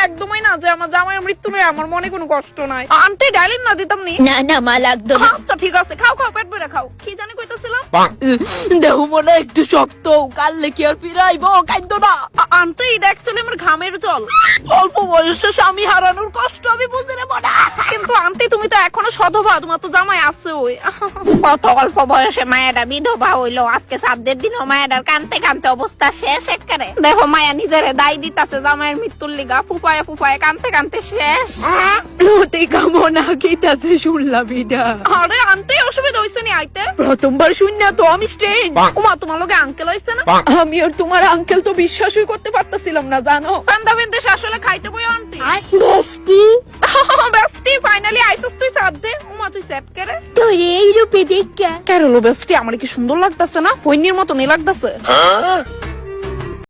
একদমই না যে আমার জামাইয়ের মৃত্যু নিয়ে আমার মনে কোনো কষ্ট নাই। আন্টি ডাইলিন না দিতাম নি। না না মা লাগতো না। আচ্ছা ঠিক আছে, খাও খাও, পেট ভরে খাও। কি জানি কইতাছিলাম? দেহ মনে একটু শক্ত, কাললে কি আর ফিরাইবো? কাইন্দ না। আন্টি এটা অ্যাকচুয়ালি আমার ঘামের জল। অল্প বয়সে স্বামী হারানোর কষ্ট আমি বুঝে নেব না। কিন্তু আন্টি তুমি তো এখনো সধবা, তোমার তো জামাই আছে। ওই কত অল্প বয়সে মায়েরা বিধবা হইলো, আজকে 7 দিনও মায়েরার কানতে কানতে অবস্থা শেষ একেবারে। দেখো মায়া নিজেরে দায় দিতাছে জামাইয়ের মৃত্যুর লিগা, ফুফায়া ফুফায়া কানতে কানতে শেষ। লতি কামনা গীতাছে শুনলাম বিদা। আরে আন্টি অসুবিধা হইছে নি আইতে? প্রথমবার শুননা তো আমি স্ট্রেঞ্জ। ওমা তোমার লগে আঙ্কেল হইছে না? আমি আর তোমার আঙ্কেল তো বিশ্বাসই করতে পারতাছিলাম না জানো। ফান্দা বিন্দে আসলে খাইতে বই আন্টি। বেস্টি বেস্টি ফাইনালি আইছস তুই সাথ দে। ওমা তুই সেট করে তোর এই রূপে দেখা কেরলো বেস্টি আমার কি সুন্দর লাগতাছে না? ফইনির মতো নি লাগতাছে।